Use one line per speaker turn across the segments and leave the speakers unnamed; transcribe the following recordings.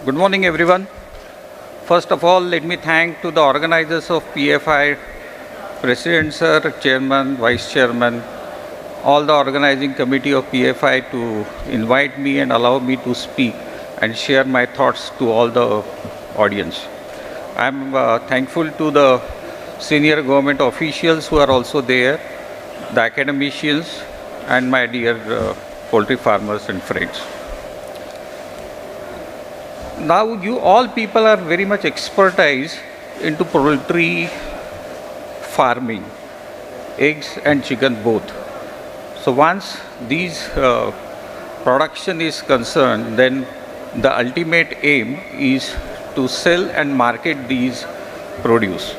Good morning, everyone. First of all, let me thank to the organizers of PFI, President Sir, Chairman, Vice Chairman, all the organizing committee of PFI to invite me and allow me to speak and share my thoughts to all the audience. I'm thankful to the senior government officials who are also there, the academicians, and my dear poultry farmers and friends. Now you all people are very much expertise into poultry farming, eggs and chicken both. So once these production is concerned, then the ultimate aim is to sell and market these produce.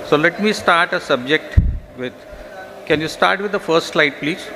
So let me start a subject with, can you start with the first slide please?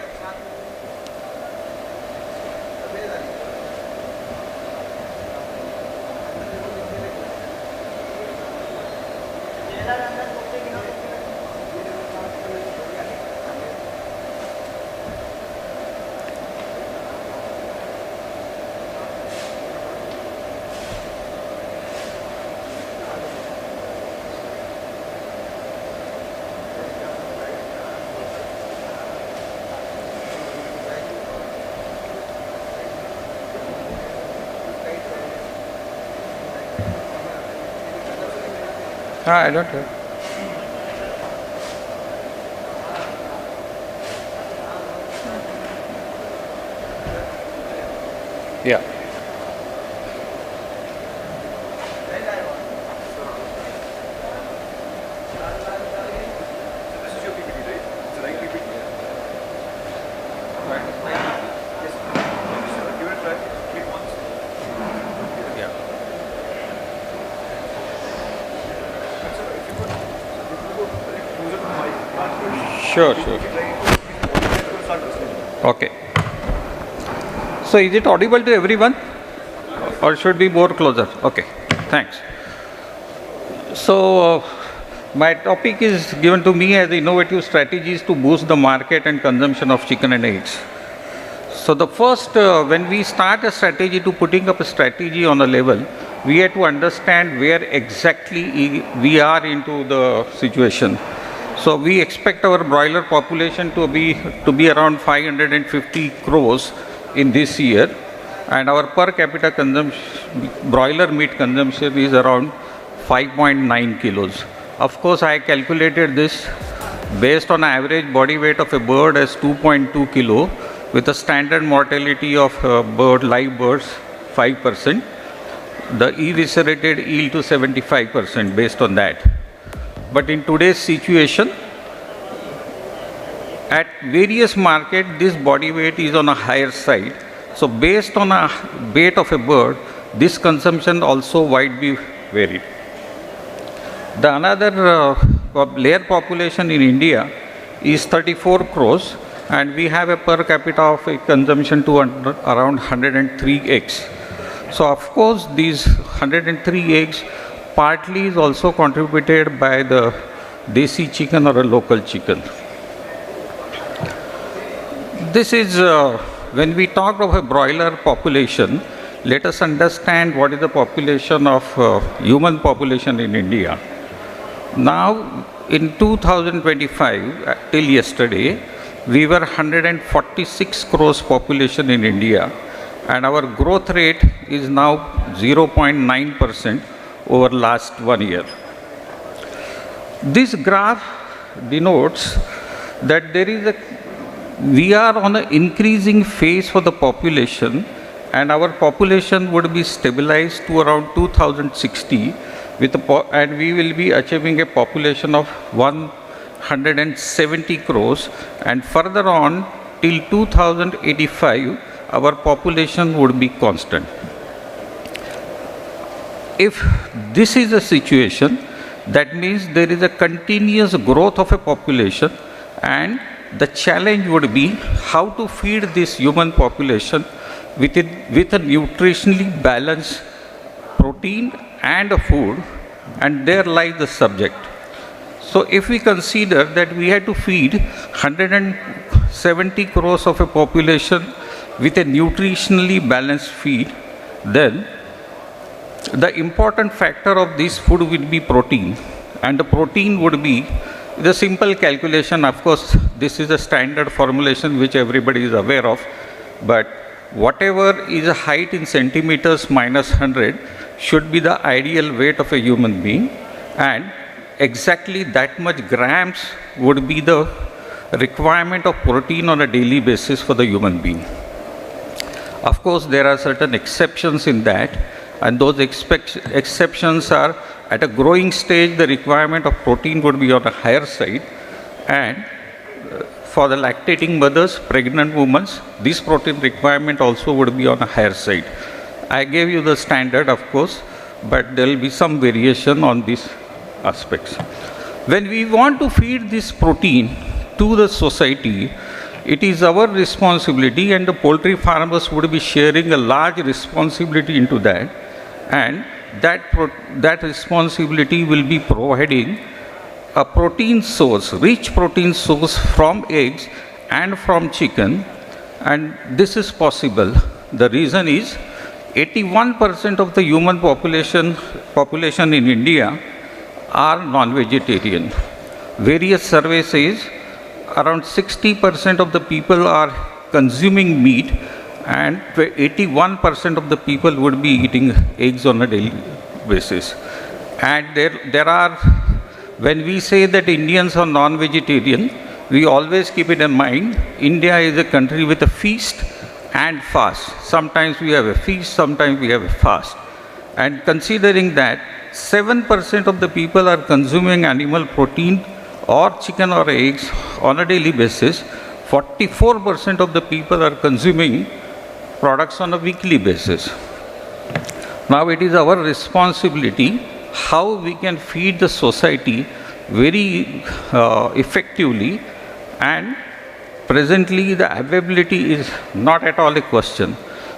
I don't have. Yeah. Sure. Okay. So is it audible to everyone or should be more closer? Okay, thanks. So my topic is given to me as innovative strategies to boost the market and consumption of chicken and eggs. So the first, when we start a strategy to putting up a strategy on a level, we have to understand where exactly we are into the situation. So we expect our broiler population to be around 550 crores in this year, and our per capita consumption, broiler meat consumption is around 5.9 kilos. Of course, I calculated this based on average body weight of a bird as 2.2 kilo with a standard mortality of live birds 5%, the eviscerated yield to 75% based on that. But in today's situation, at various markets, this body weight is on a higher side. So based on a weight of a bird, this consumption also might be varied. The another layer population in India is 34 crores, and we have a per capita of a consumption to around 103 eggs. So of course, these 103 eggs partly is also contributed by the desi chicken or a local chicken. This is when we talk of a broiler population, let us understand what is the population of human population in India. Now in 2025 till yesterday, we were 146 crores population in India, and our growth rate is now 0.9% over last 1 year. This graph denotes that we are on an increasing phase for the population, and our population would be stabilized to around 2060 and we will be achieving a population of 170 crores, and further on till 2085 our population would be constant. If this is a situation, that means there is a continuous growth of a population, and the challenge would be how to feed this human population with a nutritionally balanced protein and a food, and there lies the subject. So if we consider that we had to feed 170 crores of a population with a nutritionally balanced feed, then the important factor of this food will be protein, and the protein would be the simple calculation. Of course, this is a standard formulation which everybody is aware of, but whatever is a height in centimeters minus 100 should be the ideal weight of a human being, and exactly that much grams would be the requirement of protein on a daily basis for the human being. Of course, there are certain exceptions in that, and those exceptions are at a growing stage, the requirement of protein would be on a higher side, and for the lactating mothers, pregnant women, this protein requirement also would be on a higher side. I gave you the standard, of course, but there will be some variation on these aspects. When we want to feed this protein to the society, it is our responsibility, and the poultry farmers would be sharing a large responsibility into that, and that responsibility will be providing a protein source, rich protein source from eggs and from chicken, and this is possible. The reason is 81% of the human population in India are non-vegetarian. Various surveys says around 60% of the people are consuming meat, and 81% of the people would be eating eggs on a daily basis. And there are, when we say that Indians are non-vegetarian, we always keep it in mind, India is a country with a feast and fast. Sometimes we have a feast, sometimes we have a fast. And considering that 7% of the people are consuming animal protein or chicken or eggs on a daily basis, 44% of the people are consuming products on a weekly basis. Now it is our responsibility how we can feed the society very effectively, and presently the availability is not at all a question.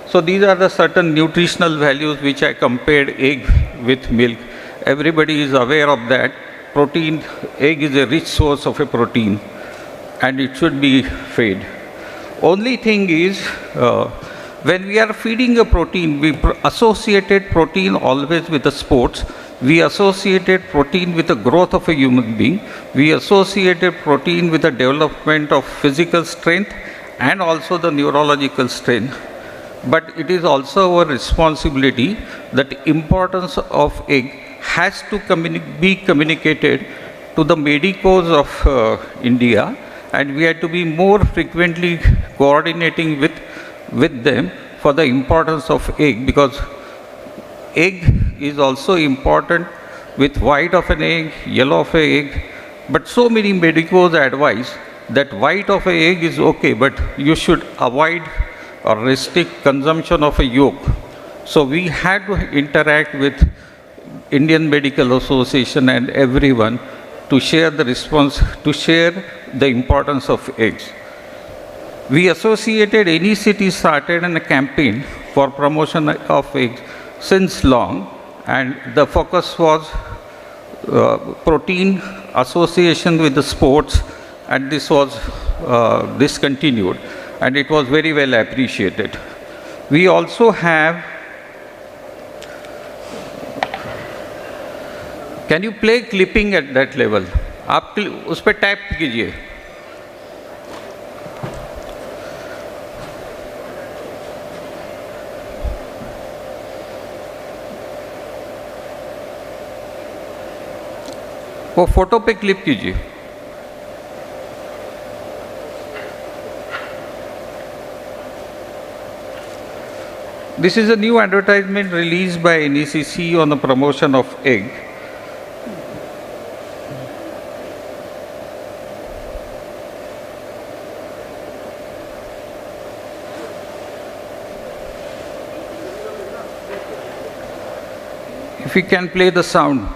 So these are the certain nutritional values which I compared egg with milk. Everybody is aware of that. Protein, egg is a rich source of a protein, and it should be fed. Only thing is, when we are feeding a protein, we associated protein always with the sports. We associated protein with the growth of a human being. We associated protein with the development of physical strength and also the neurological strength. But it is also our responsibility that the importance of egg has to be communicated to the medicos of India, and we have to be more frequently coordinating with them for the importance of egg, because egg is also important, with white of an egg, yellow of an egg, but so many medicos advise that white of an egg is okay, but you should avoid or restrict consumption of a yolk. So we had to interact with Indian Medical Association and everyone to share the importance of eggs. We associated NECT started in a campaign for promotion of eggs since long, and the focus was protein association with the sports, and this was discontinued, and it was very well appreciated. We also have, can you play clipping at that level? आप उस पर tap कीजिए. वो photo पे clip कीजिए. This is a new advertisement released by NECC on the promotion of egg. If we can play the sound.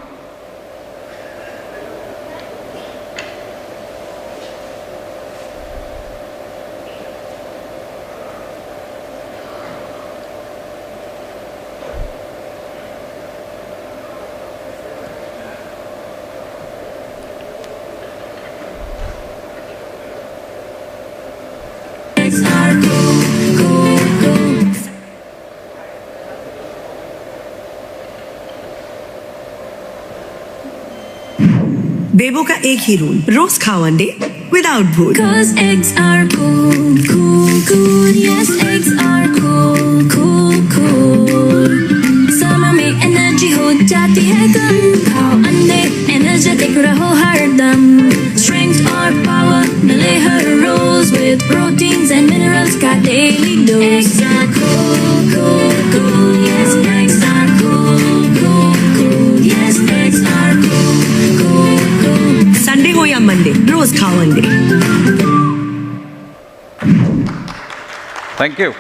बेबो का एक ही rule, रोज खाओ अंडे विदाउट भूल।
Cause eggs are cool, cool, cool. Yes, eggs are cool, cool, cool. Summer में energy हो जाती है कम, खाओ अंडे एनर्जेटिक रहो हरदम। Strength और power मिले हर रोज with proteins and minerals का daily dose। Eggs are cool, cool, cool. Yes, eggs are cool, cool, cool. Yes, eggs are cool, cool, cool.
Sunday हो या मंडे, रोज खाओ अंडे।
Thank you.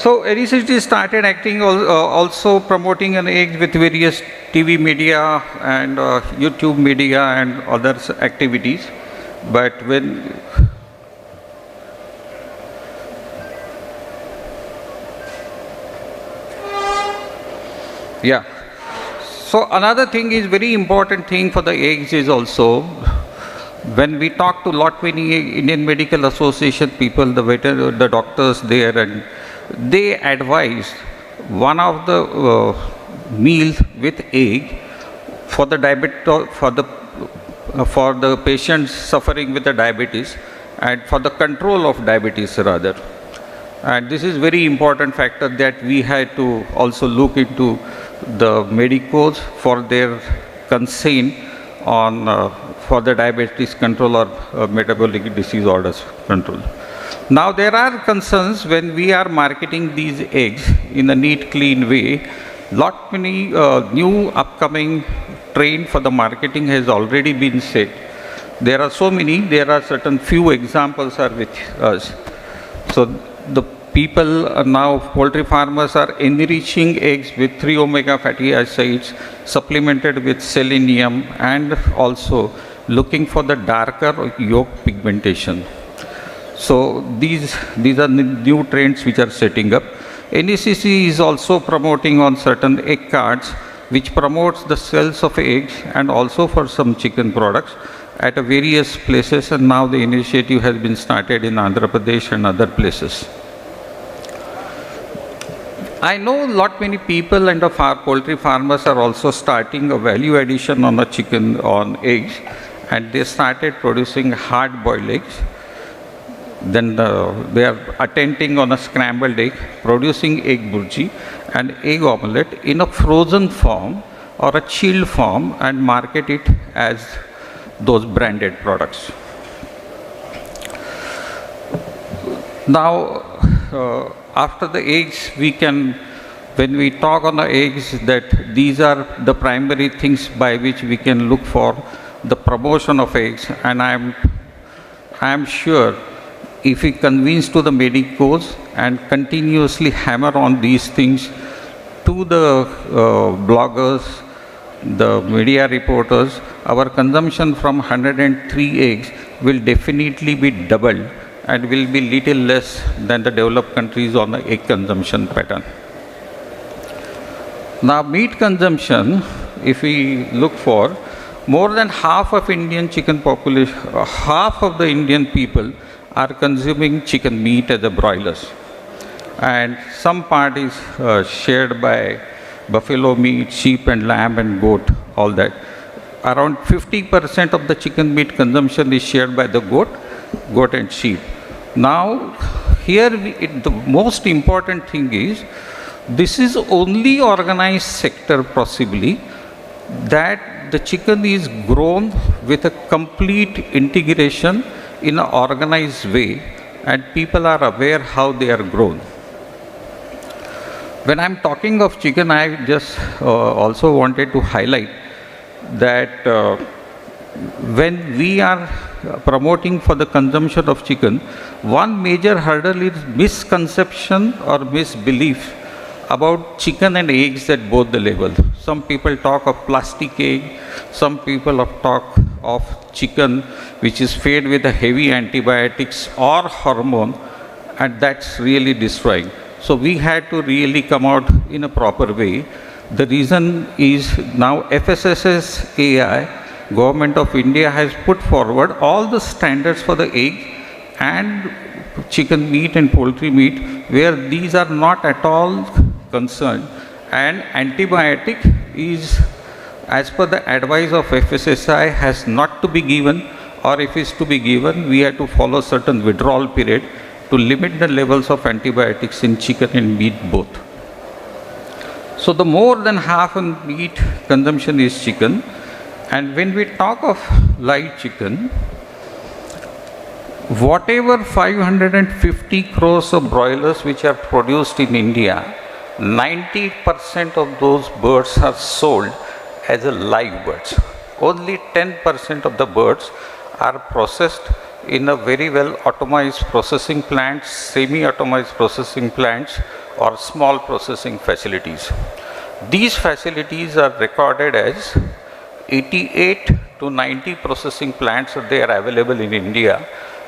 So, NECT started acting also promoting an egg with various TV media and YouTube media and other activities. But when yeah, so another thing is very important thing for the eggs is also when we talk to lot many Indian Medical Association people, the doctors there, and they advise one of the meals with egg for the for the patients suffering with the diabetes and for the control of diabetes rather. And this is very important factor that we had to also look into the medicos for their consent on for the diabetes control or metabolic disorders control. Now there are concerns when we are marketing these eggs in a neat, clean way. Lot many new upcoming trend for the marketing has already been set. There are so many. There are certain few examples are with us. So the people are now, poultry farmers are enriching eggs with 3-omega fatty acids, supplemented with selenium, and also looking for the darker yolk pigmentation. So these are the new trends which are setting up. NECC is also promoting on certain egg cards which promotes the sales of eggs and also for some chicken products at various places, and now the initiative has been started in Andhra Pradesh and other places. I know lot many people and of our poultry farmers are also starting a value addition on a chicken, on eggs, and they started producing hard boiled eggs. Then they are attempting on a scrambled egg, producing egg burji and egg omelette in a frozen form or a chilled form and market it as those branded products. Now, after the eggs, when we talk on the eggs, that these are the primary things by which we can look for the promotion of eggs, and I am sure if we convince to the medicos and continuously hammer on these things to the bloggers, the media reporters, our consumption from 103 eggs will definitely be doubled and will be little less than the developed countries on the egg consumption pattern. Now, meat consumption, if we look for, more than half of Indian chicken population, half of the Indian people are consuming chicken meat as a broilers, and some part is shared by buffalo meat, sheep and lamb and goat, all that. Around 50% of the chicken meat consumption is shared by the goat and sheep. Now, here the most important thing is, this is only organized sector possibly that the chicken is grown with a complete integration in an organized way, and people are aware how they are grown. When I'm talking of chicken, I just also wanted to highlight that when we are promoting for the consumption of chicken, one major hurdle is misconception or misbelief about chicken and eggs at both the level. Some people talk of plastic egg, some people talk of chicken which is fed with a heavy antibiotics or hormone, and that's really destroying. So we had to really come out in a proper way. The reason is now FSSS AI, Government of India, has put forward all the standards for the egg and chicken meat and poultry meat, where these are not at all concerned, and antibiotic is as per the advice of FSSI, has not to be given, or if is to be given, we have to follow certain withdrawal period to limit the levels of antibiotics in chicken and meat both. So the more than half of meat consumption is chicken, and when we talk of live chicken, whatever 550 crores of broilers which are produced in India, 90% of those birds are sold as a live birds. Only 10% of the birds are processed in a very well automized processing plants, semi-automized processing plants, or small processing facilities. These facilities are recorded as 88 to 90 processing plants they are available in India,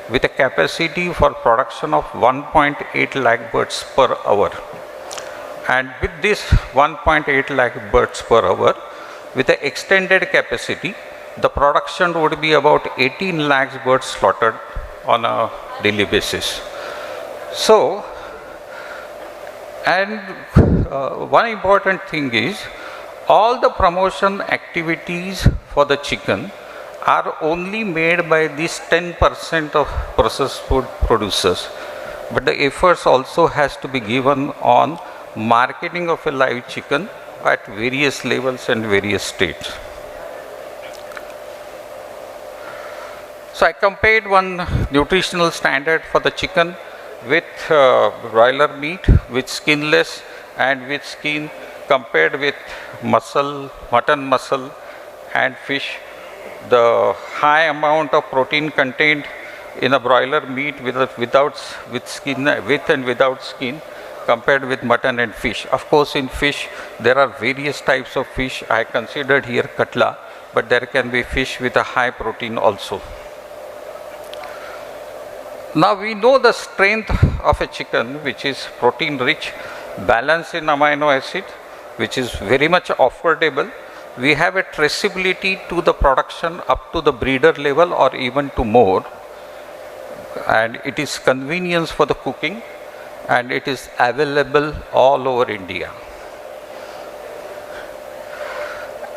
with a capacity for production of 1.8 lakh birds per hour. And with this 1.8 lakh birds per hour, with the extended capacity, the production would be about 18 lakhs birds slaughtered on a daily basis. So, and one important thing is, all the promotion activities for the chicken are only made by these 10% of processed food producers. But the efforts also has to be given on marketing of a live chicken at various levels and various states. So I compared one nutritional standard for the chicken with broiler meat, with skinless and with skin, compared with muscle, mutton muscle and fish. The high amount of protein contained in a broiler meat with skin, with and without skin, compared with mutton and fish. Of course, in fish there are various types of fish. I considered here katla, but there can be fish with a high protein also. Now we know the strength of a chicken, which is protein rich, balanced in amino acid, which is very much affordable. We have a traceability to the production up to the breeder level or even to more, and it is convenience for the cooking, and it is available all over India.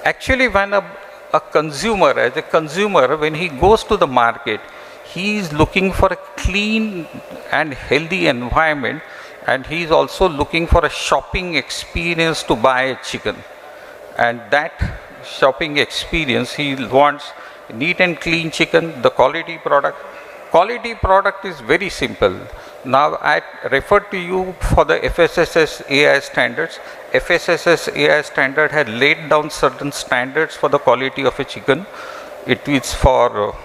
Actually, when a consumer, as a consumer, when he goes to the market, he is looking for a clean and healthy environment, and he is also looking for a shopping experience to buy a chicken. And that shopping experience, he wants neat and clean chicken, the quality product. Quality product is very simple. Now I refer to you for the FSSS AI standards. FSSS AI standard had laid down certain standards for the quality of a chicken. It is for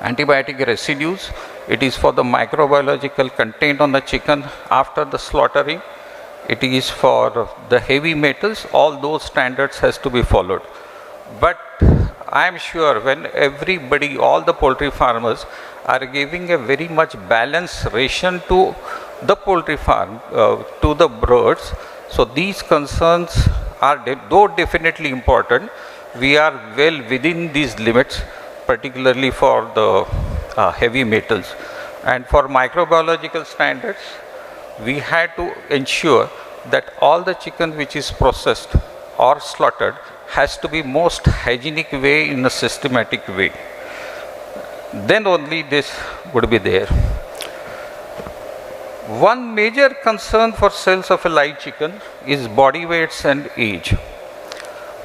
antibiotic residues, it is for the microbiological content on the chicken after the slaughtering, it is for the heavy metals. All those standards has to be followed. But I am sure when everybody, all the poultry farmers are giving a very much balanced ration to the poultry farm, to the birds, so these concerns are though definitely important, we are well within these limits, particularly for the heavy metals. And for microbiological standards, we had to ensure that all the chicken which is processed or slaughtered has to be most hygienic way, in a systematic way. Then only this would be there. One major concern for sales of a live chicken is body weights and age.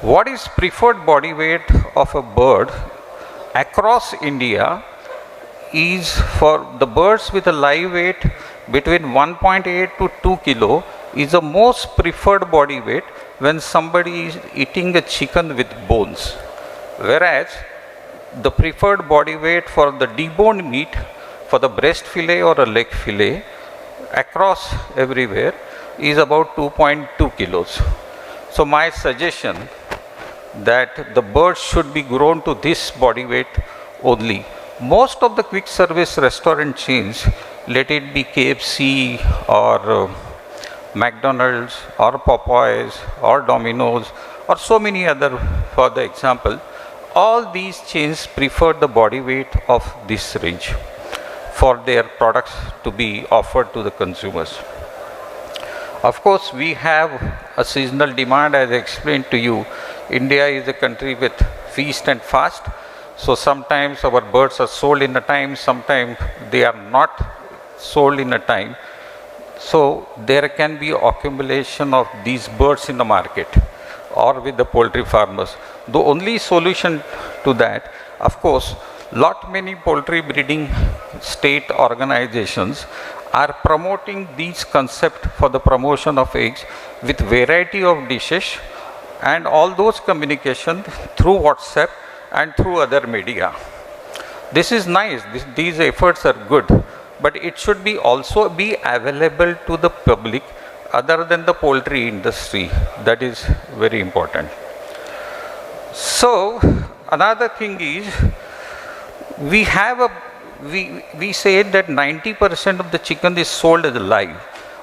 What is preferred body weight of a bird across India is, for the birds with a live weight between 1.8 to 2 kilo, is the most preferred body weight when somebody is eating a chicken with bones. Whereas the preferred body weight for the deboned meat, for the breast fillet or a leg fillet, across everywhere is about 2.2 kilos. So my suggestion that the birds should be grown to this body weight only. Most of the quick service restaurant chains, let it be KFC or McDonald's or Popeyes or Domino's or so many other, for the example, all these chains prefer the body weight of this range for their products to be offered to the consumers. Of course, we have a seasonal demand. As I explained to you, India is a country with feast and fast. So sometimes our birds are sold in a time, sometimes they are not sold in a time. So there can be accumulation of these birds in the market or with the poultry farmers. The only solution to that, of course, lot many poultry breeding state organizations are promoting these concepts for the promotion of eggs with variety of dishes and all those communication through WhatsApp and through other media. This is nice, these efforts are good, but it should be also be available to the public other than the poultry industry. That is very important. So another thing is, we say that 90% of the chicken is sold as live.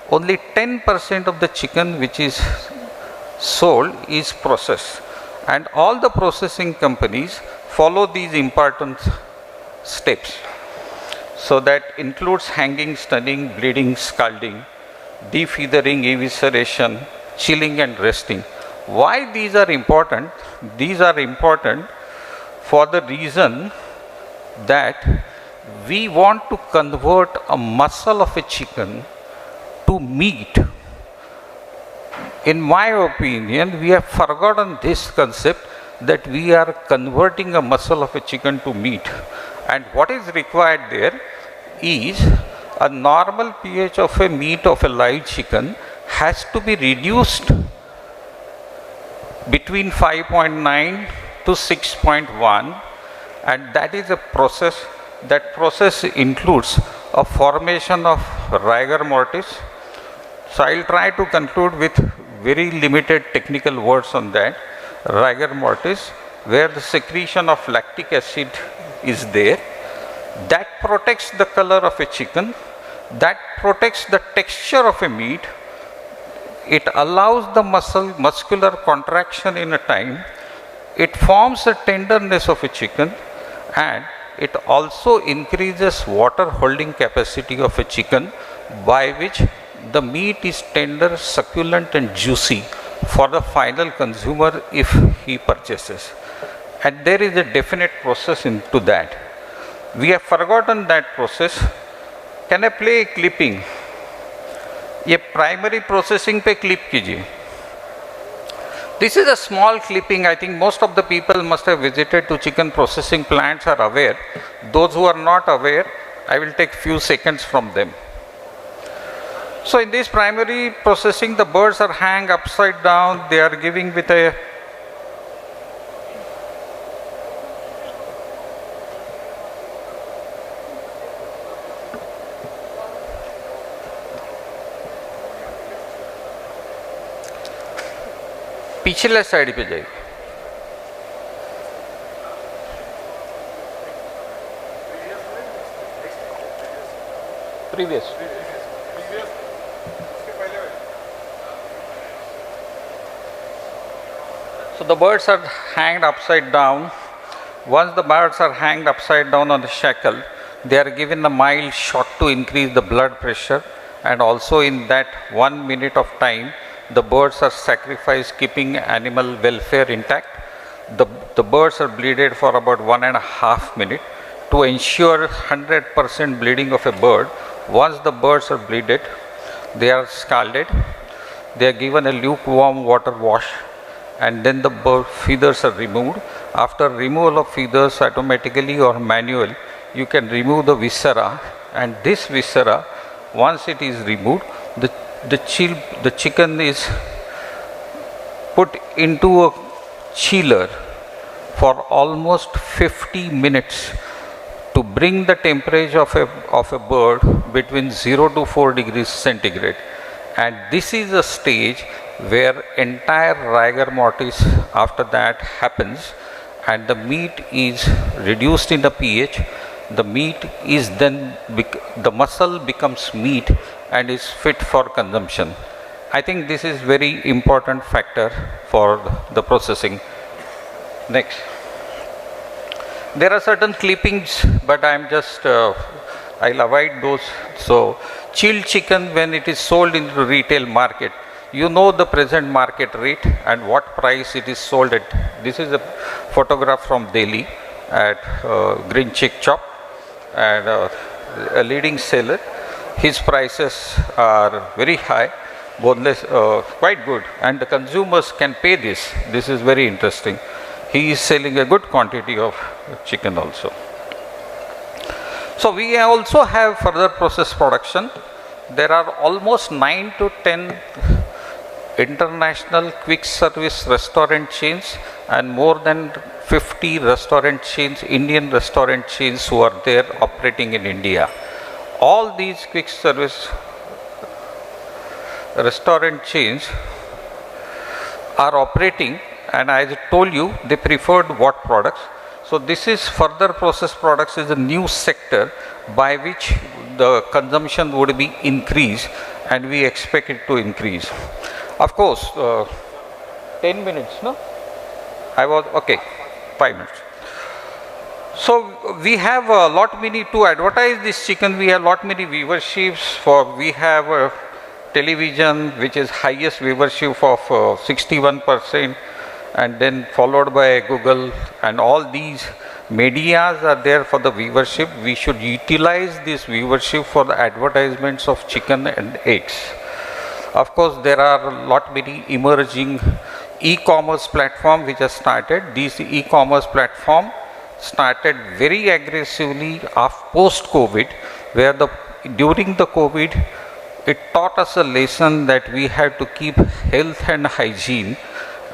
Only 10% of the chicken which is sold is processed. And all the processing companies follow these important steps. So that includes hanging, stunning, bleeding, scalding, defeathering, evisceration, chilling and resting. Why these are important? These are important for the reason that we want to convert a muscle of a chicken to meat. In my opinion, we have forgotten this concept that we are converting a muscle of a chicken to meat. And what is required there is a normal pH of a meat of a live chicken has to be reduced between 5.9 to 6.1, and that is a process. That process includes a formation of rigor mortis. So I will try to conclude with very limited technical words on that. Rigor mortis, where the secretion of lactic acid is there, that protects the color of a chicken, that protects the texture of a meat. It allows the muscular contraction in a time. It forms a tenderness of a chicken, and it also increases water holding capacity of a chicken, by which the meat is tender, succulent and juicy for the final consumer if he purchases. And there is a definite process into that. We have forgotten that process. Can I play a clipping? ये primary processing पे clip कीजिए. This is a small clipping. I think most of the people must have visited to chicken processing plants, are aware. Those who are not aware, I will take few seconds from them. So in this primary processing, the birds are hanged upside down. They are giving with a पिछले side पे जाइए. Previous. So the birds are hanged upside down. Once the birds are hanged upside down on the shackle, they are given a mild shot to increase the blood pressure, and also in that 1 minute of time, the birds are sacrificed, keeping animal welfare intact. The birds are bleeded for about 1.5 minutes to ensure 100% bleeding of a bird. Once the birds are bleeded, they are scalded. They are given a lukewarm water wash, and then the bird feathers are removed. After removal of feathers, automatically or manual, you can remove the viscera, and this viscera, once it is removed, the chicken is put into a chiller for almost 50 minutes to bring the temperature of a bird between 0 to 4 degrees centigrade. And this is a stage where entire rigor mortis after that happens, and the meat is reduced in the pH. The meat is then, the muscle becomes meat and is fit for consumption. I think this is very important factor for the processing. Next. There are certain clippings, but I'm just, I'll avoid those. So chilled chicken, when it is sold in the retail market, you know the present market rate and what price it is sold at. This is a photograph from Delhi at Green Chick Chop, and a leading seller. His prices are very high, boneless, quite good, and the consumers can pay this. This is very interesting. He is selling a good quantity of chicken also. So we also have further process production. There are almost 9 to 10 international quick service restaurant chains and more than 50 restaurant chains, Indian restaurant chains who are there operating in India. All these quick service restaurant chains are operating, and as I told you, they preferred what products. So this is further processed products is a new sector by which the consumption would be increased, and we expect it to increase. Of course, 10 minutes, no? I was, okay, 5 minutes. So we have a lot many to advertise this chicken. We have lot many viewerships for, we have television which is highest viewership of 61%, and then followed by Google, and all these medias are there for the viewership. We should utilize this viewership for the advertisements of chicken and eggs. Of course, there are a lot many emerging e-commerce platform which has started. These e-commerce platform started very aggressively post-COVID, where during the COVID, it taught us a lesson that we had to keep health and hygiene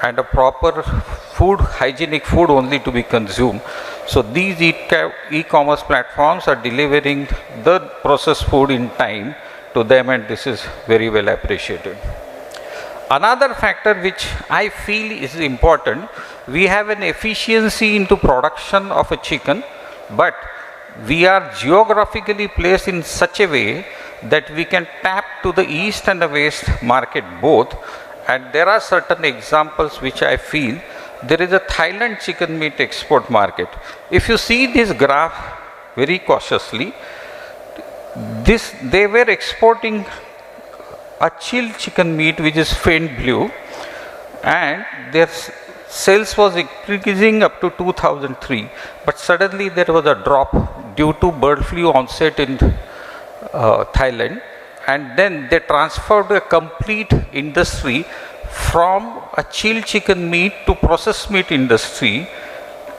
and a proper food, hygienic food only to be consumed. So these e-commerce platforms are delivering the processed food in time to them, and this is very well appreciated. Another factor which I feel is important, we have an efficiency into production of a chicken, but we are geographically placed in such a way that we can tap to the east and the west market both. And there are certain examples which I feel. There is a Thailand chicken meat export market. If you see this graph very cautiously, they were exporting a chilled chicken meat which is faint blue, and their sales was increasing up to 2003, but suddenly there was a drop due to bird flu onset in Thailand, and then they transferred a complete industry from a chilled chicken meat to processed meat industry,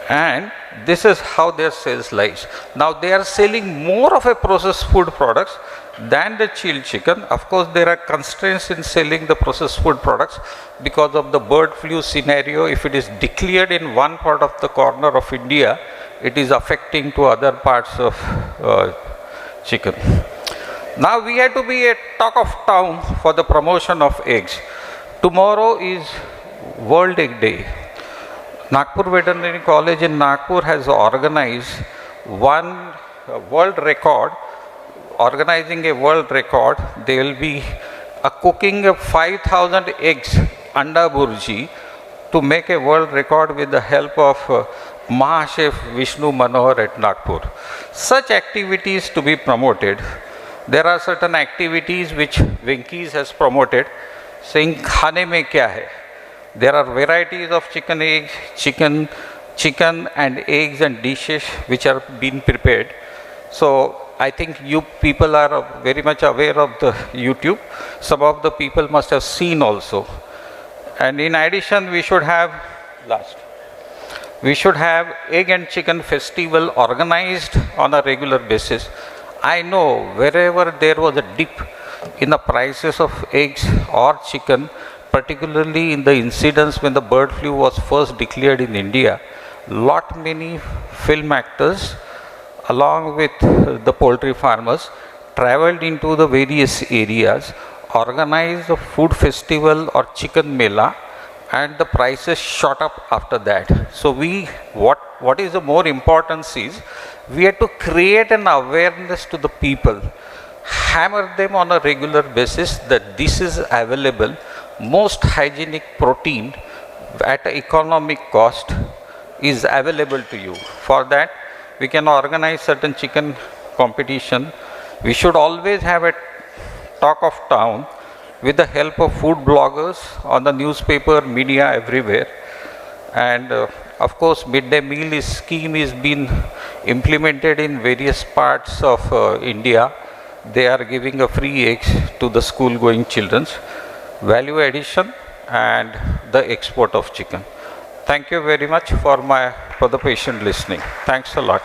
and this is how their sales lies. Now they are selling more of a processed food products than the chilled chicken. Of course, there are constraints in selling the processed food products because of the bird flu scenario. If it is declared in one part of the corner of India, it is affecting to other parts of chicken. Now we have to be a talk of town for the promotion of eggs. Tomorrow is World Egg Day. Nagpur Veterinary College in Nagpur has organized organizing a world record. They will be cooking 5,000 eggs anda burji to make a world record with the help of Mahachef Vishnu Manohar at Nagpur. Such activities to be promoted. There are certain activities which Venky's has promoted, saying khane mein kya hai. There are varieties of chicken and eggs and dishes which are being prepared. So I think you people are very much aware of the YouTube. Some of the people must have seen also. And in addition, we should have egg and chicken festival organized on a regular basis. I know wherever there was a dip in the prices of eggs or chicken, particularly in the incidents when the bird flu was first declared in India, lot many film actors along with the poultry farmers traveled into the various areas, organized a food festival or chicken mela, and the prices shot up after that. So what is the more importance is, we have to create an awareness to the people, hammer them on a regular basis that this is available, most hygienic protein at economic cost is available to you. For that, we can organize certain chicken competition. We should always have a talk of town with the help of food bloggers on the newspaper, media, everywhere. And of course, midday meal scheme is being implemented in various parts of India. They are giving a free eggs to the school going children, value addition and the export of chicken. Thank you very much for the patient listening. Thanks a lot.